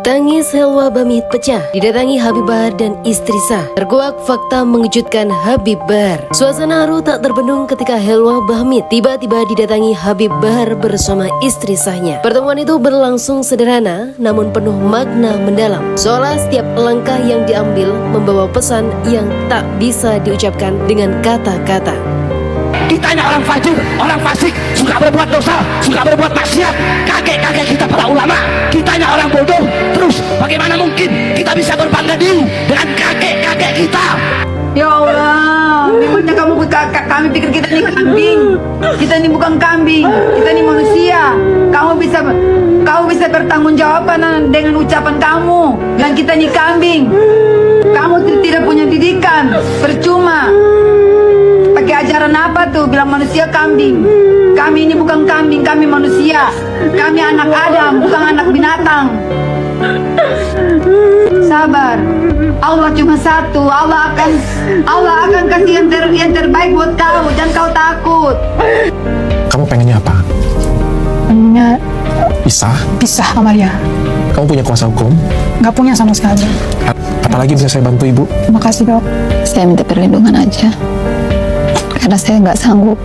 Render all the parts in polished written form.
Tangis Helwa Bamit pecah didatangi Habib Bahar dan istri sah. Terkuak fakta mengejutkan Habib Bahar. Suasana haru tak terbendung ketika Helwa Bamit tiba-tiba didatangi Habib Bahar bersama istri sahnya. Pertemuan itu berlangsung sederhana namun penuh makna mendalam. Seolah setiap langkah yang diambil membawa pesan yang tak bisa diucapkan dengan kata-kata. Kita ini orang fajir, orang fasik, suka berbuat dosa, suka berbuat maksiat. Kakek-kakek kita para ulama, kita ini orang bodoh. Terus bagaimana mungkin kita bisa berbangga diri dengan kakek-kakek kita? Ya Allah, memangnya kami pikir kita ini kambing. Kita ini bukan kambing, kita ini manusia. Kamu bisa bertanggung jawab dengan ucapan kamu. Dan kita ini kambing. Kamu tidak punya didikan, percuma. Pakai ajaran apa tuh bilang manusia kambing? Kami ini bukan kambing, kami manusia. Kami anak Adam, bukan anak binatang. Sabar. Allah cuma satu. Allah akan kasih yang terbaik buat kau. Jangan kau takut. Kamu pengennya apa? Pengennya Pisah? sama dia. Kamu punya kuasa hukum? Nggak punya sama sekali. Apalagi bisa saya bantu ibu? Terima kasih dok. Saya minta perlindungan aja. Karena saya nggak sanggup.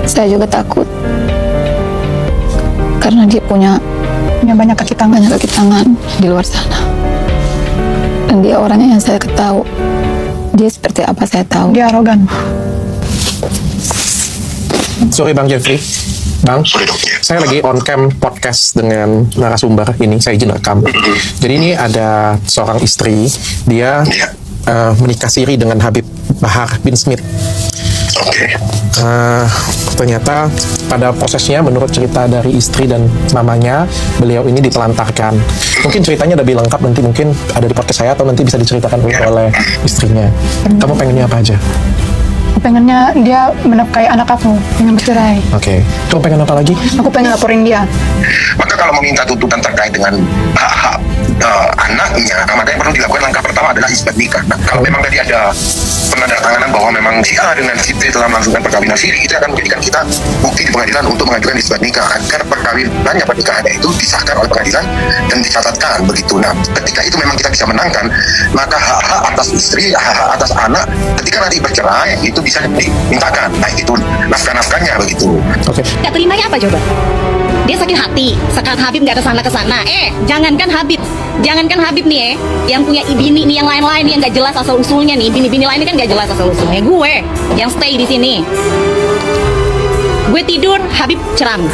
Saya juga takut. Karena dia punya Banyak kaki tangan. kaki tangan di luar sana. Dan dia orangnya yang saya ketahui. Dia seperti apa saya tahu. Dia arogan. Sorry Bang Jeffrey. Bang, saya lagi on cam podcast dengan narasumber ini, saya izin rekam. Jadi ini ada seorang istri, dia menikah siri dengan Habib Bahar bin Smith. Ternyata pada prosesnya menurut cerita dari istri dan mamanya, beliau ini ditelantarkan. Mungkin ceritanya lebih lengkap nanti mungkin ada di podcast saya atau nanti bisa diceritakan oleh istrinya. Kamu pengennya apa aja? Pengennya dia menafkahi anak aku dengan bercerai. Oke. Kamu pengen apa lagi? Aku pengen laporin dia. Maka kalau meminta tuntutan terkait dengan hak-hak anaknya, maka yang perlu dilakukan langkah pertama adalah isbat nikah. Nah, kalau memang tadi ada penandatanganan bahwa memang si A dengan si B telah melangsungkan perkawinan siri, itu akan menjadikan kita bukti di pengadilan untuk mengajukan isbat nikah agar perkawinannya, pernikahannya itu disahkan oleh pengadilan dan dicatatkan begitu. Nah, ketika itu memang kita bisa menangkan, maka hak-hak atas istri, hak-hak atas anak, ketika nanti bercerai itu bisa dimintakan. Nah, itu nafkah-nafkahnya begitu. Oke. Gak terimanya apa coba? Dia sakit hati, sekarang Habib gak kesana. Jangankan Habib nih yang punya bini nih, yang lain-lain yang gak jelas asal usulnya nih, bini-bini lainnya kan gak jelas asal usulnya. Gue yang stay di sini, gue tidur, Habib ceram.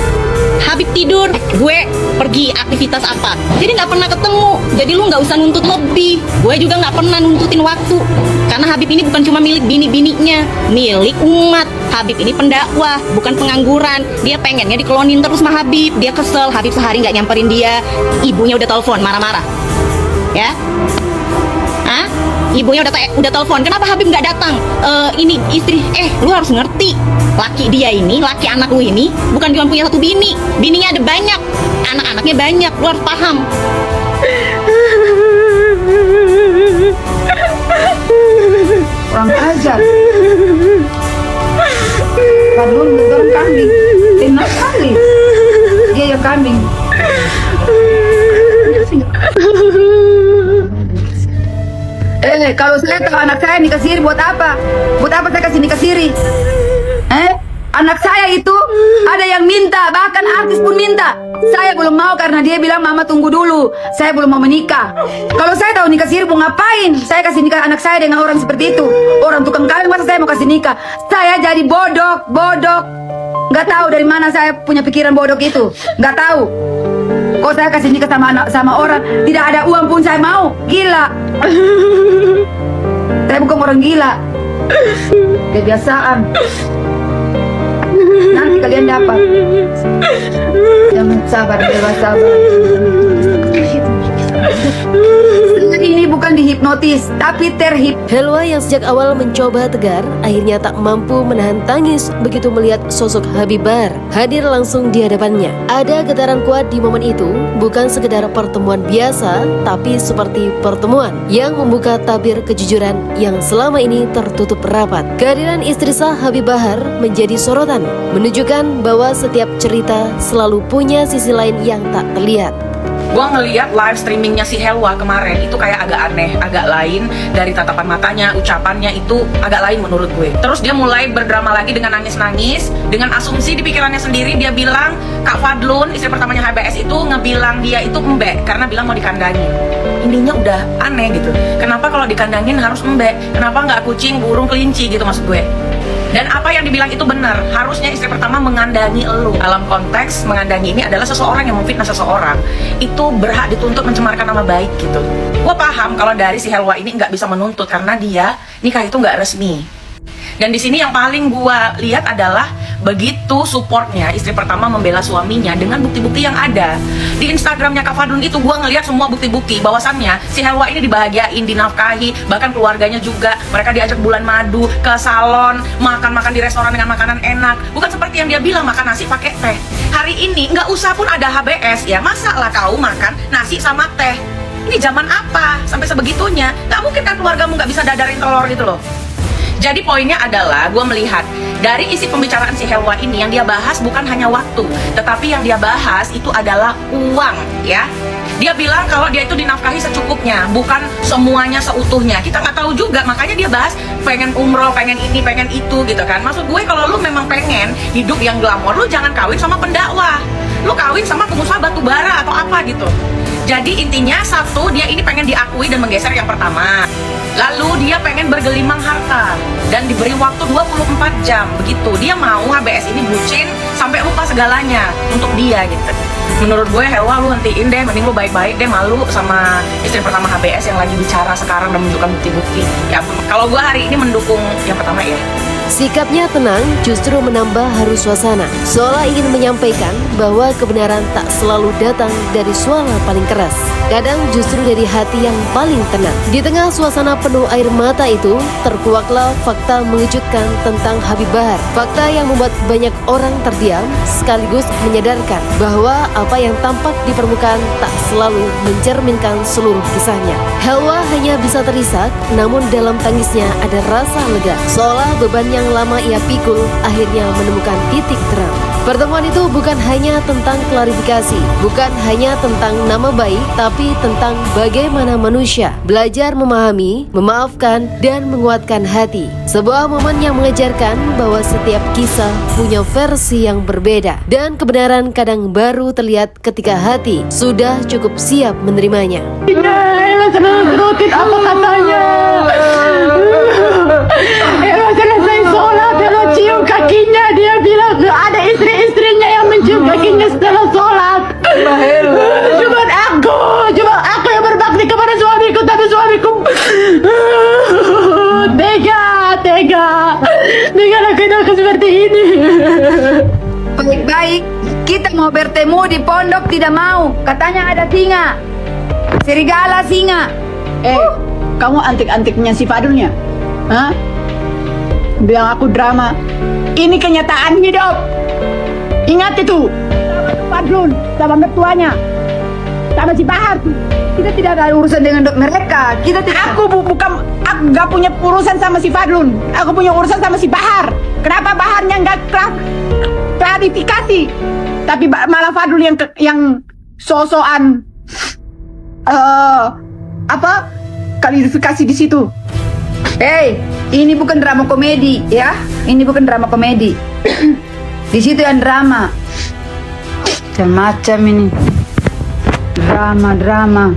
Habib tidur, gue pergi aktivitas apa. Jadi nggak pernah ketemu. Jadi lu nggak usah nuntut lebih. Gue juga nggak pernah nuntutin waktu. Karena Habib ini bukan cuma milik bini-bininya, milik umat. Habib ini pendakwah, bukan pengangguran. Dia pengennya dikelonin terus sama Habib. Dia kesel, Habib sehari nggak nyamperin dia. Ibunya udah telepon, marah-marah. Ya? Hah? Ibunya udah telepon, kenapa Habib nggak datang? Ini istri, lu harus ngerti, laki dia ini, laki anak lu ini bukan cuma punya satu bini, bininya ada banyak, anak-anaknya banyak, lu harus paham. Orang ajar. Padahal bukan kambing. Enak kali. Dia ya kambing. Kalau saya tahu anak saya nikah siri buat apa? Buat apa saya kasih nikah siri? Anak saya itu ada yang minta, bahkan artis pun minta. Saya belum mau karena dia bilang mama tunggu dulu, saya belum mau menikah. Kalau saya tahu nikah siri mau ngapain? Saya kasih nikah anak saya dengan orang seperti itu. Orang tukang kawin masa saya mau kasih nikah? Saya jadi bodoh. Nggak tahu dari mana saya punya pikiran bodoh itu. Nggak tahu. Kok saya kasih nikah sama orang tidak ada uang pun saya mau? Gila. Saya bukan orang gila. Kebiasaan. Nanti kalian dapat. Jangan sabar. Ini bukan dihipnotis, tapi terhip. Helwa yang sejak awal mencoba tegar, akhirnya tak mampu menahan tangis begitu melihat sosok Habib Bahar hadir langsung di hadapannya. Ada getaran kuat di momen itu, bukan sekedar pertemuan biasa, tapi seperti pertemuan yang membuka tabir kejujuran yang selama ini tertutup rapat. Kehadiran istri sah Habib Bahar menjadi sorotan, menunjukkan bahwa setiap cerita selalu punya sisi lain yang tak terlihat. Gue ngeliat live streamingnya si Helwa kemarin itu kayak agak aneh, agak lain dari tatapan matanya, ucapannya itu agak lain menurut gue. Terus dia mulai berdrama lagi dengan nangis-nangis, dengan asumsi di pikirannya sendiri. Dia bilang Kak Fadlun, istri pertamanya HBS itu ngebilang dia itu embek karena bilang mau dikandangin. Ininya udah aneh gitu. Kenapa kalau dikandangin harus embek? Kenapa nggak kucing, burung, kelinci gitu maksud gue? Dan apa yang dibilang itu benar, harusnya istri pertama mengandangi elu. Dalam konteks mengandangi ini adalah seseorang yang memfitnah seseorang, itu berhak dituntut mencemarkan nama baik gitu. Gue paham kalau dari si Helwa ini nggak bisa menuntut karena dia nikah itu nggak resmi. Dan di sini yang paling gue lihat adalah begitu supportnya istri pertama membela suaminya dengan bukti-bukti yang ada. Di Instagramnya Kak Fadlun itu gue ngelihat semua bukti-bukti bahwasannya si Helwa ini dibahagiain, dinafkahi, bahkan keluarganya juga. Mereka diajak bulan madu, ke salon, makan-makan di restoran dengan makanan enak. Bukan seperti yang dia bilang makan nasi pakai teh. Hari ini nggak usah pun ada HBS ya, masa lah kau makan nasi sama teh. Ini zaman apa? Sampai sebegitunya. Nggak mungkin kan keluargamu nggak bisa dadarin telur gitu loh. Jadi poinnya adalah gue melihat dari isi pembicaraan si Helwa ini yang dia bahas bukan hanya waktu, tetapi yang dia bahas itu adalah uang ya. Dia bilang kalau dia itu dinafkahi secukupnya, bukan semuanya seutuhnya. Kita nggak tahu juga, makanya dia bahas pengen umroh, pengen ini, pengen itu gitu kan. Maksud gue kalau lu memang pengen hidup yang glamor, lu jangan kawin sama pendakwah. Lu kawin sama pengusaha batu bara atau apa gitu. Jadi intinya satu, dia ini pengen diakui dan menggeser yang pertama. Lalu dia pengen bergelimang harta dan diberi waktu 24 jam begitu. Dia mau HBS ini bucin sampai lupa segalanya untuk dia gitu. Menurut gue Helwa lu hentiin deh, mending lu baik-baik deh, malu sama istri pertama HBS yang lagi bicara sekarang dan menunjukkan bukti-bukti. Ya kalau gue hari ini mendukung yang pertama ya. Sikapnya tenang justru menambah haru suasana, seolah ingin menyampaikan bahwa kebenaran tak selalu datang dari suara paling keras. Kadang justru dari hati yang paling tenang. Di tengah suasana penuh air mata itu, terkuaklah fakta mengejutkan tentang Habib Bahar. Fakta yang membuat banyak orang terdiam, sekaligus menyadarkan bahwa apa yang tampak di permukaan tak selalu mencerminkan seluruh kisahnya. Helwa hanya bisa terisak, namun dalam tangisnya ada rasa lega, seolah beban yang lama ia pikul akhirnya menemukan titik terang. Pertemuan itu bukan hanya tentang klarifikasi, bukan hanya tentang nama baik, tapi tentang bagaimana manusia belajar memahami, memaafkan, dan menguatkan hati. Sebuah momen yang mengajarkan bahwa setiap kisah punya versi yang berbeda, dan kebenaran kadang baru terlihat ketika hati sudah cukup siap menerimanya. Ella senang nurutin apa katanya. Ella selesai sholat, Ella cium kakinya. Dia bilang ada istri-istrinya yang mencium kakinya setelah sholat. Cuma aku yang berbakti kepada suamiku, tapi suamiku tega lakuin aku seperti ini. Baik-baik, kita mau bertemu di pondok tidak mau. Katanya ada singa, serigala singa. Kamu antik-antiknya si Fadlun ya? Hah? Bilang aku drama. Ini kenyataan hidup. Ingat itu. Sama Fadlun, sama mertuanya, sama si Bahar. Kita tidak ada urusan dengan mereka. Kita tidak. Aku gak punya urusan sama si Fadlun. Aku punya urusan sama si Bahar. Kenapa Baharnya nggak klarifikasi? Tapi malah Fadlun yang sosokan klarifikasi di situ. Ini bukan drama komedi ya. Ini bukan drama komedi. Di situ yang drama. Macam-macam ini. Drama.